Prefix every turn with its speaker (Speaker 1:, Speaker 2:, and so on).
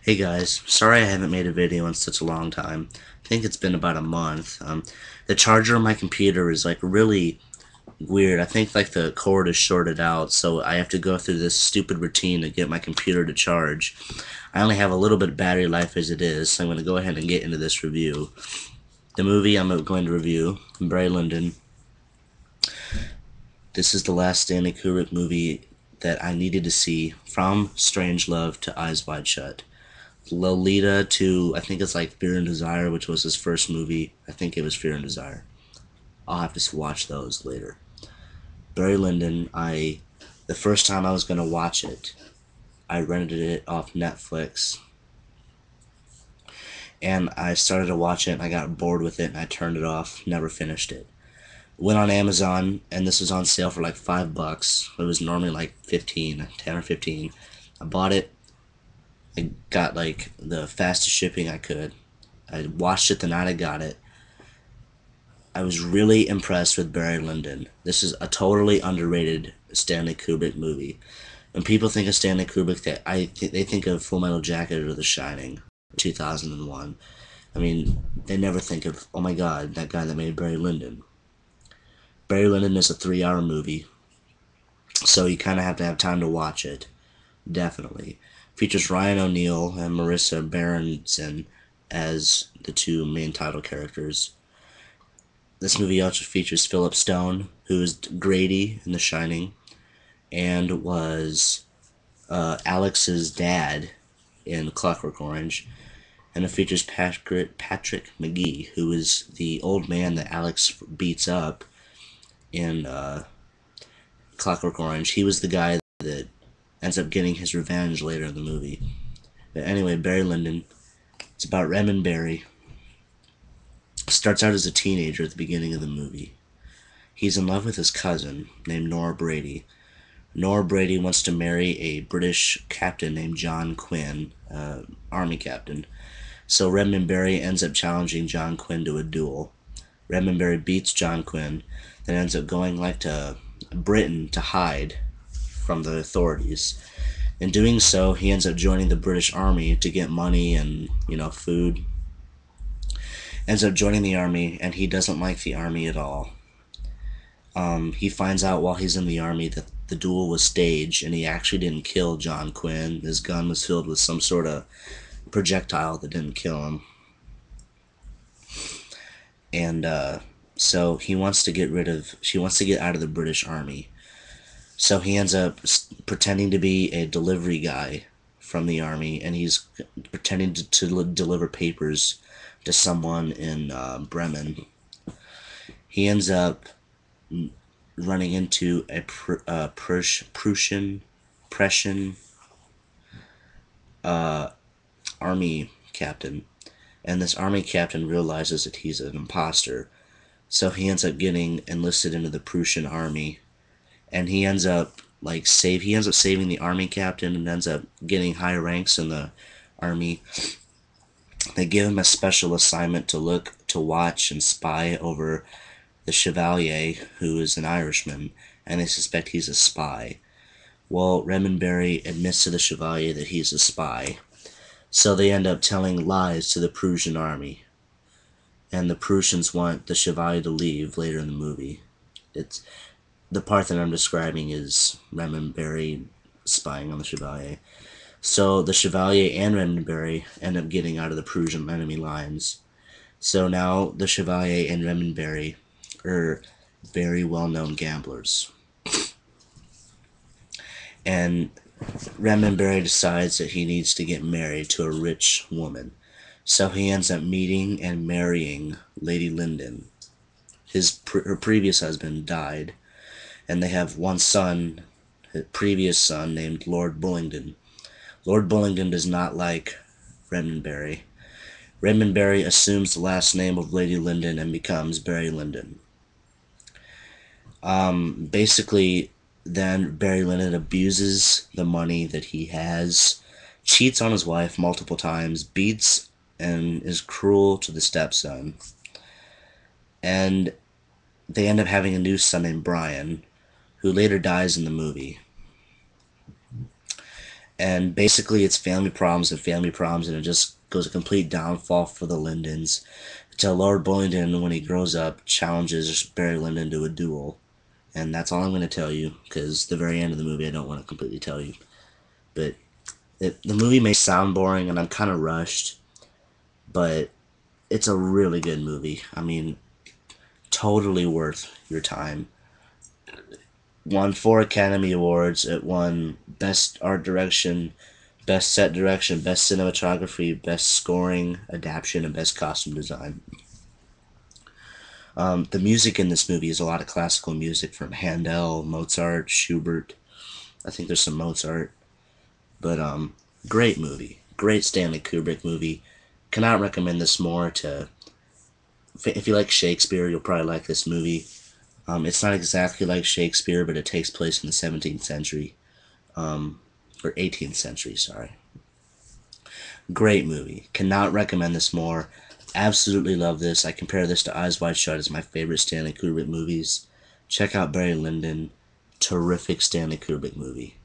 Speaker 1: Hey guys, sorry I haven't made a video in such a long time. I think it's been about a month. The charger on my computer is like really weird. I think like the cord is shorted out, so I have to go through this stupid routine to get my computer to charge. I only have a little bit of battery life as it is, so I'm going to go ahead and get into this review. The movie I'm going to review, Barry Lyndon. This is the last Stanley Kubrick movie that I needed to see, from Strangelove to Eyes Wide Shut. Lolita to, I think it's like Fear and Desire, which was his first movie. I think it was Fear and Desire. I'll have to watch those later. Barry Lyndon, the first time I was gonna watch it, I rented it off Netflix, and I started to watch it, and I got bored with it, and I turned it off. Never finished it. Went on Amazon, and this was on sale for like $5. It was normally like 10 or 15. I bought it. I got like the fastest shipping I could. I watched it the night I got it. I was really impressed with Barry Lyndon. This is a totally underrated Stanley Kubrick movie. When people think of Stanley Kubrick, they think of Full Metal Jacket or The Shining, 2001. I mean, they never think of, oh my god, that guy that made Barry Lyndon. Barry Lyndon is a 3-hour movie, so you kind of have to have time to watch it. Definitely. Features Ryan O'Neal and Marissa Berenson as the two main title characters. This movie also features Philip Stone, who is Grady in The Shining, and was Alex's dad in Clockwork Orange. And it features Patrick McGee, who is the old man that Alex beats up in Clockwork Orange. He was the guy that ends up getting his revenge later in the movie. But anyway, Barry Lyndon. It's about Redmond Barry. Starts out as a teenager at the beginning of the movie. He's in love with his cousin named Nora Brady. Nora Brady wants to marry a British captain named John Quinn, army captain. So Redmond Barry ends up challenging John Quinn to a duel. Redmond Barry beats John Quinn, then ends up going like to Britain to hide from the authorities. In doing so, he ends up joining the British Army to get money and, food. Ends up joining the Army, and he doesn't like the Army at all. He finds out while he's in the Army that the duel was staged, and he actually didn't kill John Quinn. His gun was filled with some sort of projectile that didn't kill him. And so he wants to get out of the British Army. So he ends up pretending to be a delivery guy from the Army, and he's pretending to deliver papers to someone in Bremen. He ends up running into a Prussian army captain, and this army captain realizes that he's an imposter, so he ends up getting enlisted into the Prussian army, and he ends up saving the army captain and ends up getting high ranks in the army. They give him a special assignment to watch and spy over the Chevalier, who is an Irishman, and they suspect he's a spy. Well, Redmond Barry admits to the Chevalier that he's a spy, so they end up telling lies to the Prussian army, and the Prussians want the Chevalier to leave later in the movie. It's the part that I'm describing is Redmond Barry spying on the Chevalier. So the Chevalier and Redmond Barry end up getting out of the Prussian enemy lines. So now the Chevalier and Redmond Barry are very well-known gamblers. And Redmond Barry decides that he needs to get married to a rich woman. So he ends up meeting and marrying Lady Lyndon. Her previous husband died, and they have one son, his previous son, named Lord Bullingdon. Lord Bullingdon does not like Redmond Barry. Redmond Barry assumes the last name of Lady Lyndon and becomes Barry Lyndon. Basically, then Barry Lyndon abuses the money that he has, cheats on his wife multiple times, beats and is cruel to the stepson. And they end up having a new son named Brian, who later dies in the movie. and basically it's family problems, and it just goes a complete downfall for the Lyndons. Till Lord Boynton, when he grows up, challenges Barry Lyndon to a duel, and that's all I'm going to tell you, because the very end of the movie I don't want to completely tell you. But the movie may sound boring, and I'm kind of rushed, but it's a really good movie. I mean, totally worth your time. Won 4 Academy Awards. It won Best Art Direction, Best Set Direction, Best Cinematography, Best Scoring, Adaptation, and Best Costume Design. The music in this movie is a lot of classical music from Handel, Mozart, Schubert. I think there's some Mozart. But great movie. Great Stanley Kubrick movie. Cannot recommend this more to... If you like Shakespeare, you'll probably like this movie. It's not exactly like Shakespeare, but it takes place in the 17th century. Or 18th century, sorry. Great movie. Cannot recommend this more. Absolutely love this. I compare this to Eyes Wide Shut as my favorite Stanley Kubrick movies. Check out Barry Lyndon. Terrific Stanley Kubrick movie.